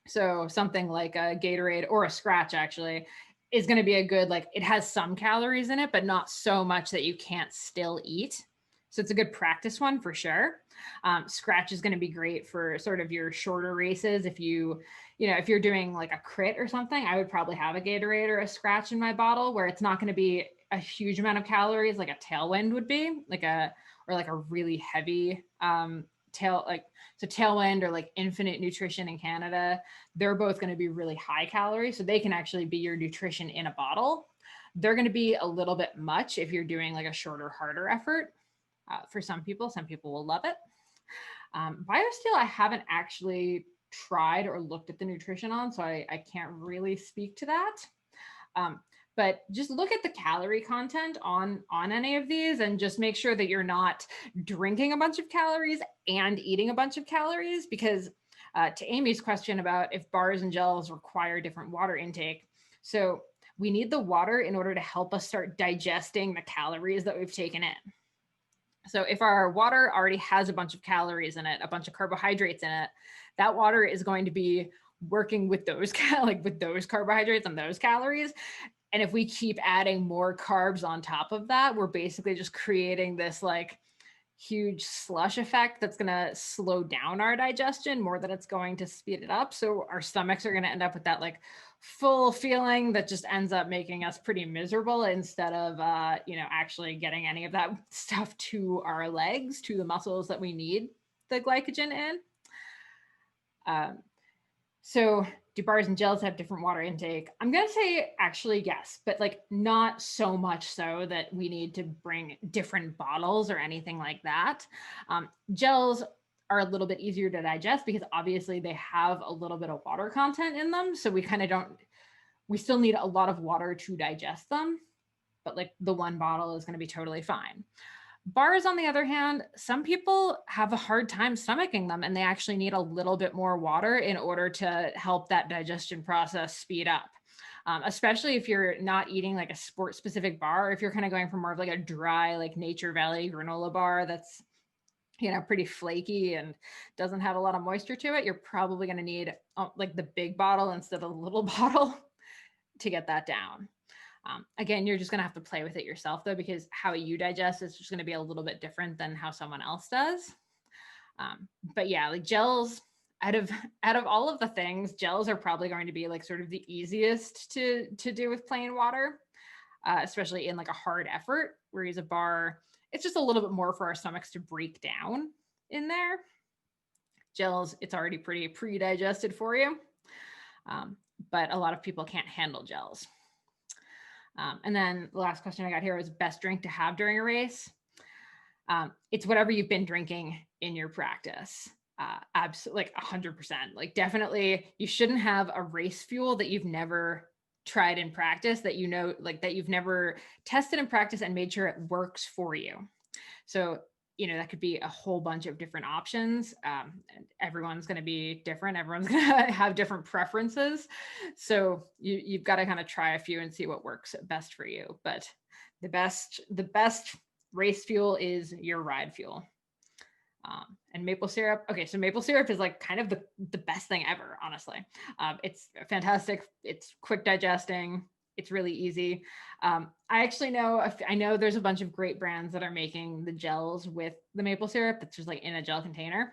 So something like a Gatorade or a Scratch actually is going to be a good, like it has some calories in it, but not so much that you can't still eat. So it's a good practice one for sure. Scratch is going to be great for sort of your shorter races. If if you're doing like a crit or something, I would probably have a Gatorade or a Scratch in my bottle where it's not going to be a huge amount of calories like a Tailwind would be, like a really heavy Tailwind or like Infinite Nutrition in Canada. They're both going to be really high calories. So they can actually be your nutrition in a bottle. They're going to be a little bit much if you're doing like a shorter, harder effort. For some people will love it. BioSteel, I haven't actually tried or looked at the nutrition on, so I can't really speak to that. But just look at the calorie content on any of these and just make sure that you're not drinking a bunch of calories and eating a bunch of calories, because to Amy's question about if bars and gels require different water intake. So we need the water in order to help us start digesting the calories that we've taken in. So if our water already has a bunch of calories in it, a bunch of carbohydrates in it, that water is going to be working with those with those carbohydrates and those calories. And if we keep adding more carbs on top of that, we're basically just creating this like huge slush effect that's going to slow down our digestion more than it's going to speed it up. So our stomachs are going to end up with that like full feeling that just ends up making us pretty miserable instead of, actually getting any of that stuff to our legs, to the muscles that we need the glycogen in. So do bars and gels have different water intake? I'm going to say actually yes, but like not so much so that we need to bring different bottles or anything like that. Gels are a little bit easier to digest because obviously they have a little bit of water content in them. So we still need a lot of water to digest them, but like the one bottle is going to be totally fine. Bars, on the other hand, some people have a hard time stomaching them and they actually need a little bit more water in order to help that digestion process speed up. Especially if you're not eating like a sport specific bar, or if you're kind of going for more of like a dry, like Nature Valley granola bar that's, pretty flaky and doesn't have a lot of moisture to it, you're probably going to need like the big bottle instead of the little bottle to get that down. Again, you're just going to have to play with it yourself though, because how you digest is just going to be a little bit different than how someone else does. But yeah, like gels, out of all of the things, gels are probably going to be like sort of the easiest to do with plain water, especially in like a hard effort. Whereas a bar, it's just a little bit more for our stomachs to break down in there. Gels, it's already pretty pre-digested for you, but a lot of people can't handle gels. And then the last question I got here was best drink to have during a race. It's whatever you've been drinking in your practice. Absolutely, like 100%. Like definitely, you shouldn't have a race fuel that you've never tried in practice, that like that you've never tested in practice and made sure it works for you. So that could be a whole bunch of different options. Everyone's going to be different. Everyone's going to have different preferences. So you've got to kind of try a few and see what works best for you. But the best race fuel is your ride fuel. And maple syrup. Okay, so maple syrup is like kind of the best thing ever, honestly. It's fantastic. It's quick digesting. It's really easy. I actually I know there's a bunch of great brands that are making the gels with the maple syrup that's just like in a gel container.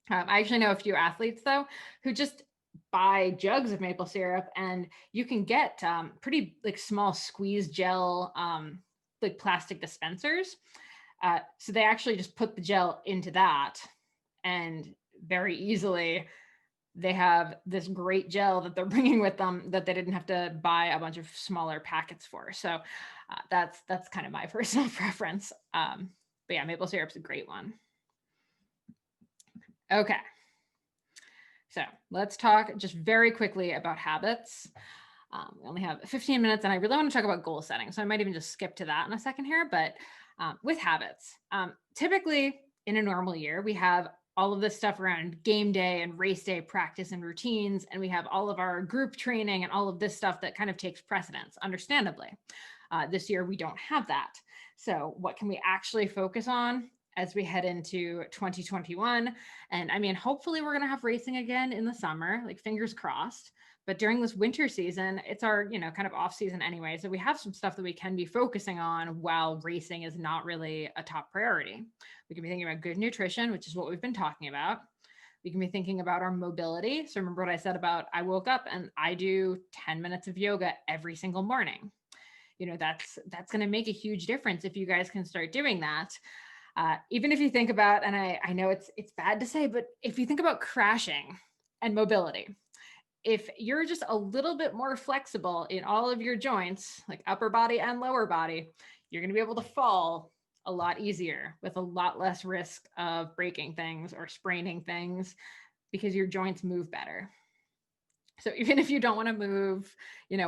I actually know a few athletes though who just buy jugs of maple syrup, and you can get pretty like small squeeze gel like plastic dispensers. So they actually just put the gel into that, and very easily they have this great gel that they're bringing with them that they didn't have to buy a bunch of smaller packets for. So that's kind of my personal preference. But yeah, maple syrup's a great one. Okay. So let's talk just very quickly about habits. We only have 15 minutes and I really want to talk about goal setting. So I might even just skip to that in a second here, but with habits, typically in a normal year, we have all of this stuff around game day and race day practice and routines. And we have all of our group training and all of this stuff that kind of takes precedence, understandably. This year, we don't have that. So what can we actually focus on as we head into 2021? And I mean, hopefully we're going to have racing again in the summer, like fingers crossed. But during this winter season, it's our, kind of off season anyway. So we have some stuff that we can be focusing on while racing is not really a top priority. We can be thinking about good nutrition, which is what we've been talking about. We can be thinking about our mobility. So remember what I said about I woke up and I do 10 minutes of yoga every single morning. That's going to make a huge difference if you guys can start doing that. Even if you think about, and I know it's bad to say, but if you think about crashing and mobility, if you're just a little bit more flexible in all of your joints, like upper body and lower body, you're going to be able to fall a lot easier with a lot less risk of breaking things or spraining things because your joints move better. So even if you don't want to move,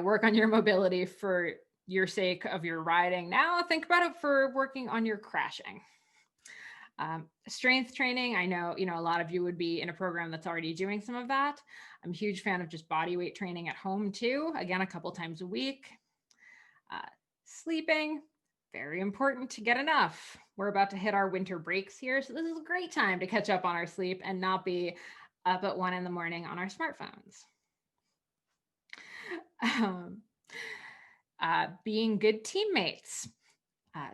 work on your mobility for your sake of your riding, now think about it for working on your crashing. Strength training, I know, a lot of you would be in a program that's already doing some of that. I'm a huge fan of just body weight training at home too. Again, a couple times a week. Sleeping, very important to get enough. We're about to hit our winter breaks here. So this is a great time to catch up on our sleep and not be up at 1 a.m. on our smartphones. Being good teammates.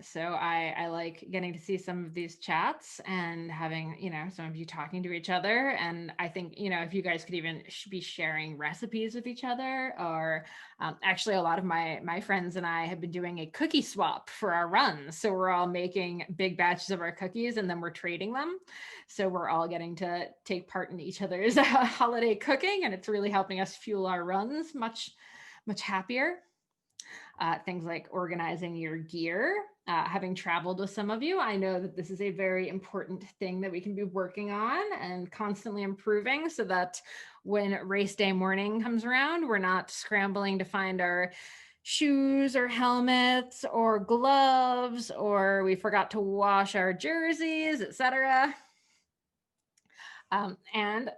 So I like getting to see some of these chats and having, some of you talking to each other. And I think, if you guys could even be sharing recipes with each other, or actually a lot of my friends and I have been doing a cookie swap for our runs. So we're all making big batches of our cookies and then we're trading them. So we're all getting to take part in each other's holiday cooking, and it's really helping us fuel our runs much, much happier. Things like organizing your gear. Having traveled with some of you, I know that this is a very important thing that we can be working on and constantly improving so that when race day morning comes around, we're not scrambling to find our shoes or helmets or gloves, or we forgot to wash our jerseys, etc. And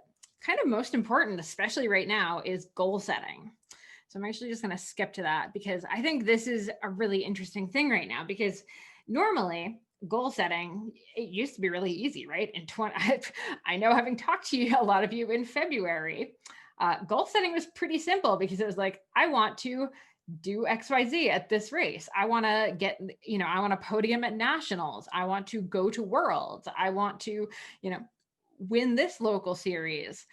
kind of most important, especially right now, is goal setting. So I'm actually just going to skip to that because I think this is a really interesting thing right now, because normally goal setting, it used to be really easy, right? In 20, I know, having talked to you, a lot of you in February, goal setting was pretty simple because it was like, I want to do XYZ at this race. I want to get, I want to podium at nationals. I want to go to worlds. I want to, win this local series.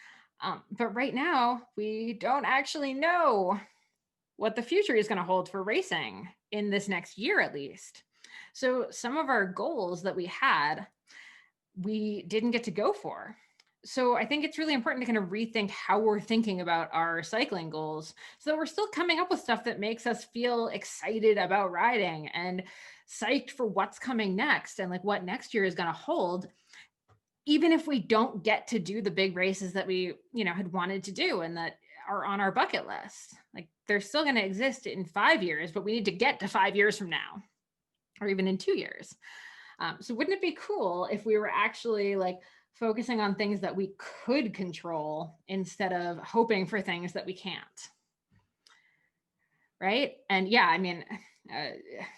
But right now, we don't actually know what the future is going to hold for racing in this next year, at least. So some of our goals that we had, we didn't get to go for. So I think it's really important to kind of rethink how we're thinking about our cycling goals, so that we're still coming up with stuff that makes us feel excited about riding and psyched for what's coming next and like what next year is going to hold, even if we don't get to do the big races that we, had wanted to do and that are on our bucket list. Like, they're still going to exist in 5 years, but we need to get to 5 years from now, or even in 2 years. So wouldn't it be cool if we were actually like focusing on things that we could control instead of hoping for things that we can't? Right? And yeah, I mean,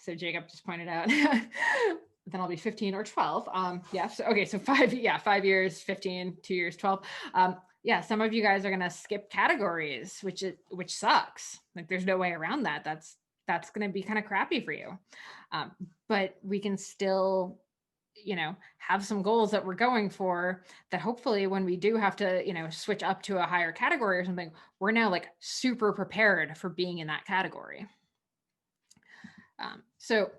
so Jacob just pointed out, then I'll be 15 or 12. Yeah. So, okay. So 5 years, 15, 2 years, 12. Yeah. Some of you guys are going to skip categories, which sucks. Like, there's no way around that. That's going to be kind of crappy for you. But we can still, have some goals that we're going for, that hopefully when we do have to, switch up to a higher category or something, we're now like super prepared for being in that category. So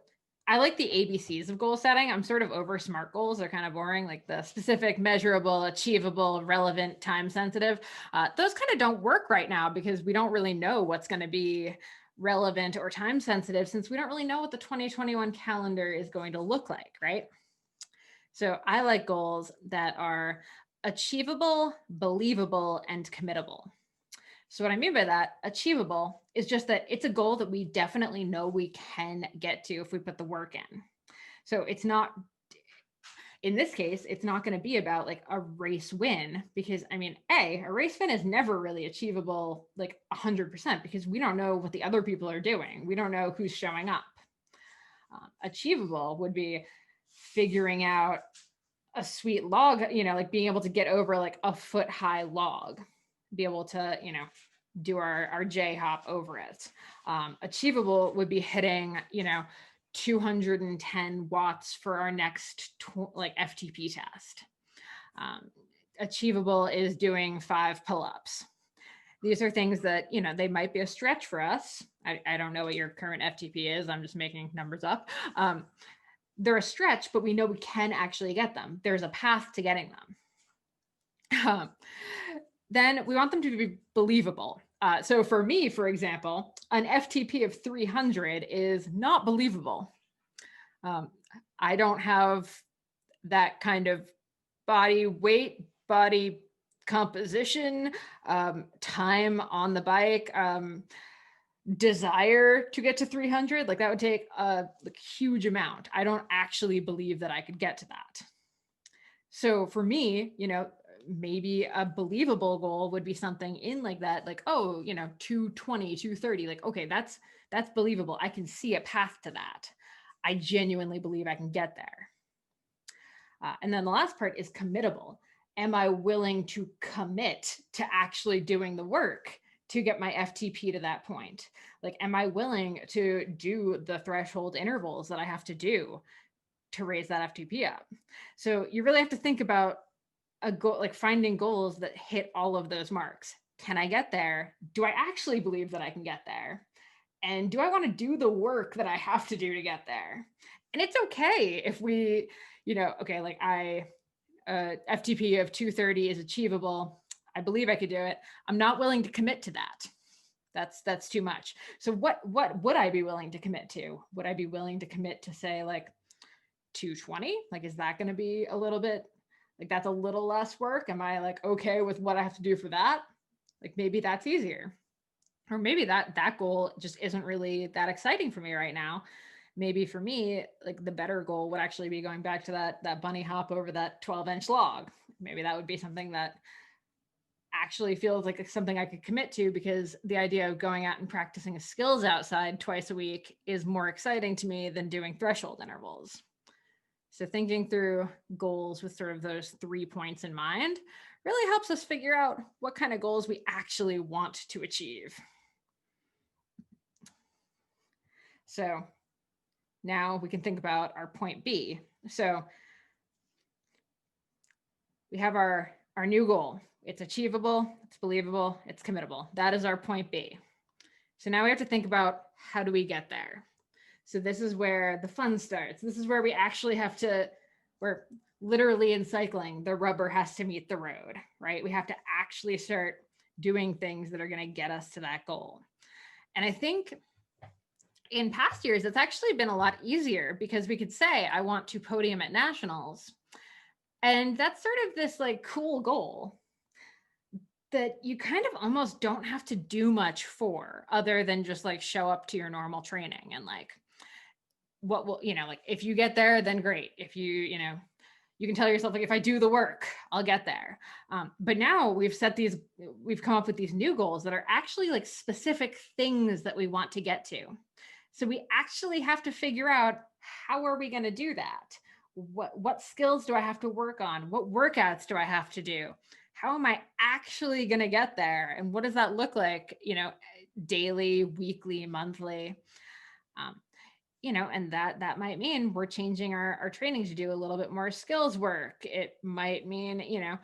I like the ABCs of goal setting. I'm sort of over SMART goals. They're kind of boring, like the specific, measurable, achievable, relevant, time sensitive. Those kind of don't work right now because we don't really know what's going to be relevant or time sensitive, since we don't really know what the 2021 calendar is going to look like, right? So I like goals that are achievable, believable, and committable. So what I mean by that, achievable, is just that it's a goal that we definitely know we can get to if we put the work in. So it's not, in this case, it's not going to be about like a race win, because I mean, a race win is never really achievable like 100%, because we don't know what the other people are doing. We don't know who's showing up. Achievable would be figuring out a sweet log, like being able to get over like a foot high log, be able to, do our J hop over it. Achievable would be hitting, 210 watts for our next like FTP test. Achievable is doing 5 pull-ups. These are things that, they might be a stretch for us. I don't know what your current FTP is. I'm just making numbers up. They're a stretch, but we know we can actually get them. There's a path to getting them. Then we want them to be believable. So for me, for example, an FTP of 300 is not believable. I don't have that kind of body weight, body composition, time on the bike, desire to get to 300. Like, that would take a huge amount. I don't actually believe that I could get to that. So for me, maybe a believable goal would be something in like that, like, 220, 230, like, okay, that's believable. I can see a path to that. I genuinely believe I can get there. And then the last part is committable. Am I willing to commit to actually doing the work to get my FTP to that point? Like, am I willing to do the threshold intervals that I have to do to raise that FTP up? So you really have to think about a goal, like finding goals that hit all of those marks. Can I get there? Do I actually believe that I can get there? And do I want to do the work that I have to do to get there? And it's okay if we, okay, like FTP of 230 is achievable. I believe I could do it. I'm not willing to commit to that. That's too much. So what would I be willing to commit to? Would I be willing to commit to, say, like 220? Like, is that going to be a little bit, like, that's a little less work? Am I like okay with what I have to do for that? Like, maybe that's easier. Or maybe that goal just isn't really that exciting for me right now. Maybe for me, like the better goal would actually be going back to that bunny hop over that 12-inch log. Maybe that would be something that actually feels like something I could commit to, because the idea of going out and practicing skills outside twice a week is more exciting to me than doing threshold intervals. So thinking through goals with sort of those 3 points in mind really helps us figure out what kind of goals we actually want to achieve. So now we can think about our point B. So we have our new goal. It's achievable, it's believable, it's committable. That is our point B. So now we have to think about, how do we get there? So this is where the fun starts. This is where we actually have to, where literally in cycling, the rubber has to meet the road, right? We have to actually start doing things that are going to get us to that goal. And I think in past years, it's actually been a lot easier, because we could say, I want to podium at nationals. And that's sort of this like cool goal that you kind of almost don't have to do much for, other than just like show up to your normal training. And like, what will, like if you get there, then great. If you can tell yourself, like, if I do the work, I'll get there. But now we've come up with these new goals that are actually like specific things that we want to get to. So we actually have to figure out, how are we going to do that? What skills do I have to work on? What workouts do I have to do? How am I actually going to get there? And what does that look like, daily, weekly, monthly? And that might mean we're changing our training to do a little bit more skills work. It might mean,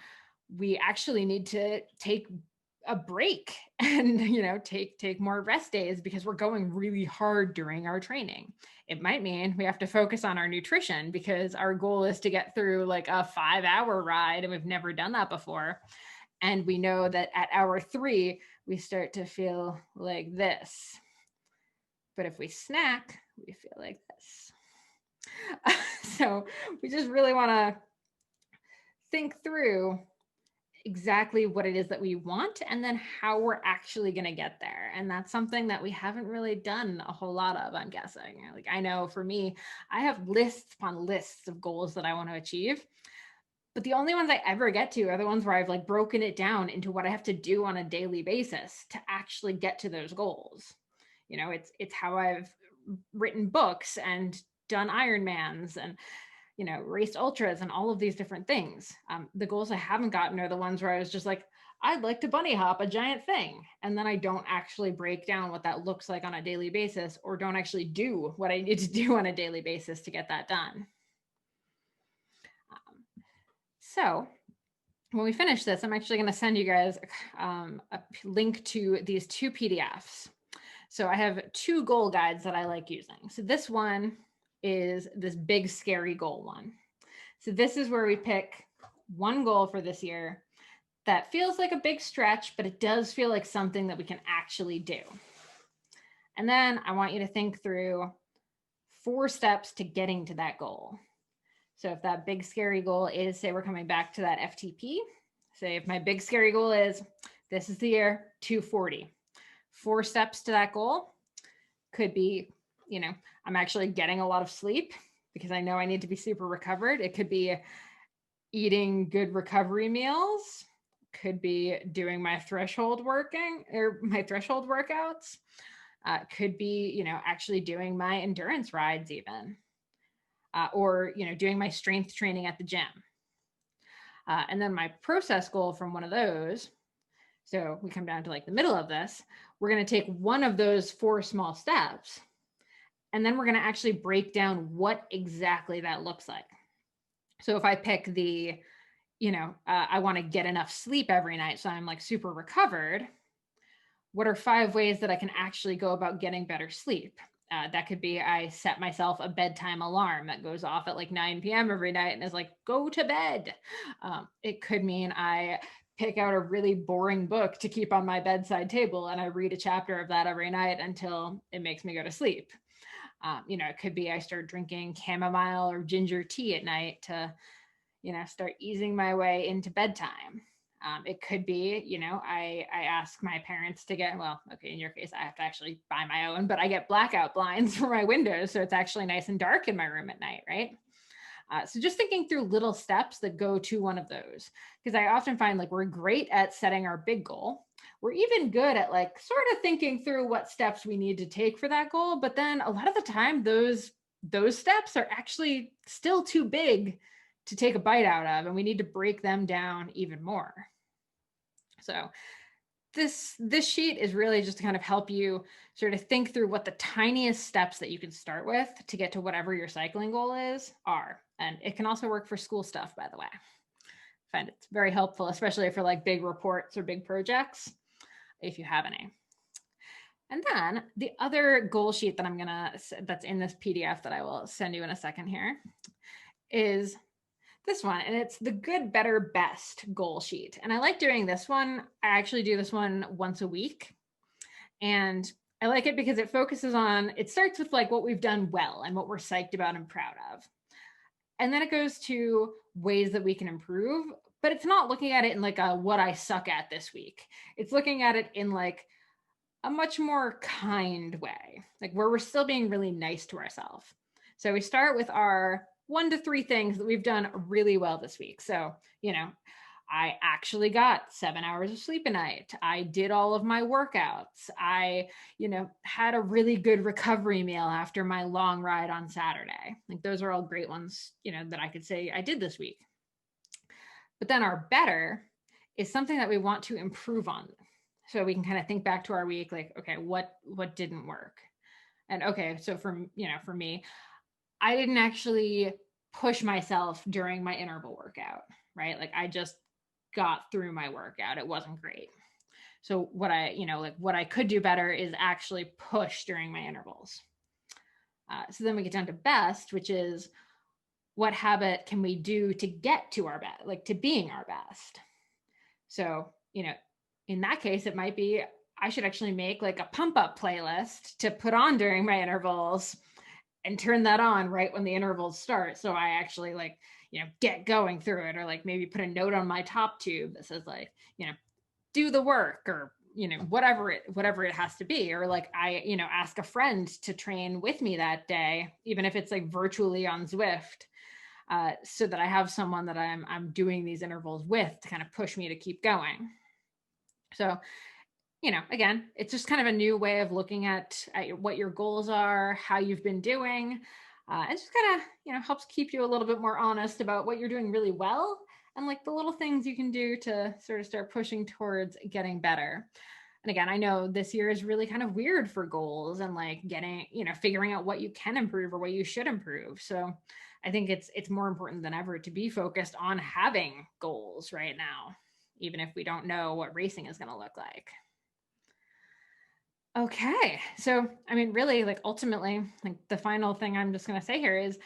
we actually need to take a break and, take more rest days, because we're going really hard during our training. It might mean we have to focus on our nutrition, because our goal is to get through like a 5-hour ride, and we've never done that before. And we know that at hour 3, we start to feel like this. But if we snack, we feel like this. So we just really want to think through exactly what it is that we want, and then how we're actually going to get there. And that's something that we haven't really done a whole lot of, I'm guessing. Like, I know for me, I have lists upon lists of goals that I want to achieve, but the only ones I ever get to are the ones where I've like broken it down into what I have to do on a daily basis to actually get to those goals. It's how I've written books and done Ironmans and raced ultras and all of these different things. The goals I haven't gotten are the ones where I was just like, I'd like to bunny hop a giant thing, and then I don't actually break down what that looks like on a daily basis, or don't actually do what I need to do on a daily basis to get that done. So when we finish this, I'm actually going to send you guys a link to these 2 PDFs. So I have 2 goal guides that I like using. So this one is this big, scary goal one. So this is where we pick one goal for this year that feels like a big stretch, but it does feel like something that we can actually do. And then I want you to think through 4 steps to getting to that goal. So if that big, scary goal is, say we're coming back to that FTP, say if my big, scary goal is, this is the year 240. 4 steps to that goal could be, I'm actually getting a lot of sleep, because I know I need to be super recovered. It could be eating good recovery meals, could be doing my threshold workouts, could be, actually doing my endurance rides even, or, doing my strength training at the gym. And then my process goal from one of those, so we come down to like the middle of this, we're going to take one of those 4 small steps, and then we're going to actually break down what exactly that looks like. So if I pick the, I want to get enough sleep every night, so I'm like super recovered, what are 5 ways that I can actually go about getting better sleep? That could be, I set myself a bedtime alarm that goes off at like 9 p.m. every night and is like, go to bed. It could mean I pick out a really boring book to keep on my bedside table, and I read a chapter of that every night until it makes me go to sleep. It could be I start drinking chamomile or ginger tea at night to, start easing my way into bedtime. It could be, I ask my parents to get, well, okay, in your case, I have to actually buy my own, but I get blackout blinds for my windows. So it's actually nice and dark in my room at night, right? So just thinking through little steps that go to one of those, because I often find like we're great at setting our big goal. We're even good at like sort of thinking through what steps we need to take for that goal. But then a lot of the time, those steps are actually still too big to take a bite out of, and we need to break them down even more. So this sheet is really just to kind of help you sort of think through what the tiniest steps that you can start with to get to whatever your cycling goal are. And it can also work for school stuff, by the way. I find it's very helpful, especially for like big reports or big projects, if you have any. And then the other goal sheet that's in this PDF that I will send you in a second here is this one, and it's the good, better, best goal sheet. And I like doing this one. I actually do this one once a week. And I like it because it starts with like what we've done well and what we're psyched about and proud of. And then it goes to ways that we can improve, but it's not looking at it in like a what I suck at this week. It's looking at it in like a much more kind way, like where we're still being really nice to ourselves. So we start with our 1 to 3 things that we've done really well this week. So, I actually got 7 hours of sleep a night. I did all of my workouts. I, had a really good recovery meal after my long ride on Saturday. Like those are all great ones, that I could say I did this week. But then our better is something that we want to improve on. So we can kind of think back to our week, like, okay, what didn't work? And okay, so for me, I didn't actually push myself during my interval workout, right? Like I just got through my workout. It wasn't great. So what I could do better is actually push during my intervals. So then we get down to best, which is what habit can we do to get to our best, like to being our best? So, in that case, it might be I should actually make like a pump up playlist to put on during my intervals and turn that on right when the intervals start. So I actually like, get going through it, or like maybe put a note on my top tube that says like, do the work, or, whatever it has to be. Or like I, ask a friend to train with me that day, even if it's like virtually on Zwift, so that I have someone that I'm doing these intervals with to kind of push me to keep going. So, again, it's just kind of a new way of looking at what your goals are, how you've been doing. It just kind of, helps keep you a little bit more honest about what you're doing really well, and like the little things you can do to sort of start pushing towards getting better. And again, I know this year is really kind of weird for goals and like getting, figuring out what you can improve or what you should improve. So I think it's more important than ever to be focused on having goals right now, even if we don't know what racing is going to look like. Okay. So, I mean, really, like ultimately, like the final thing I'm just going to say here is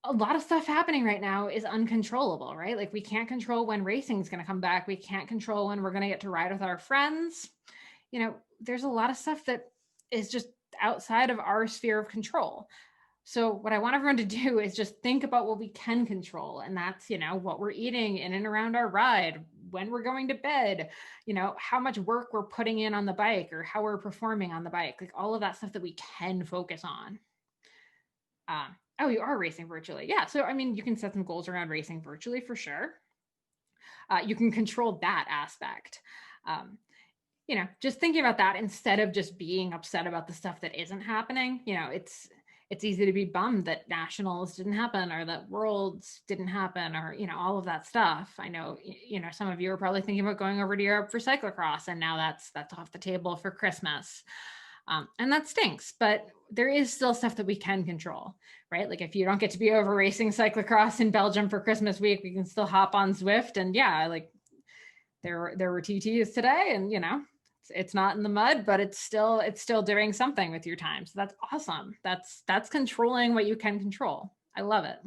a lot of stuff happening right now is uncontrollable, right? Like we can't control when racing is going to come back. We can't control when we're going to get to ride with our friends. There's a lot of stuff that is just outside of our sphere of control. So what I want everyone to do is just think about what we can control. And that's, what we're eating in and around our ride, when we're going to bed, how much work we're putting in on the bike, or how we're performing on the bike, like all of that stuff that we can focus on. Oh, you are racing virtually. Yeah. So, I mean, you can set some goals around racing virtually for sure. You can control that aspect. Just thinking about that instead of just being upset about the stuff that isn't happening. It's easy to be bummed that nationals didn't happen, or that worlds didn't happen, or, all of that stuff. I know, some of you are probably thinking about going over to Europe for cyclocross, and now that's off the table for Christmas. And that stinks, but there is still stuff that we can control, right? Like if you don't get to be over racing cyclocross in Belgium for Christmas week, we can still hop on Zwift. And yeah, like there were TTs today, and, it's not in the mud, but it's still doing something with your time. So that's awesome. That's controlling what you can control. I love it.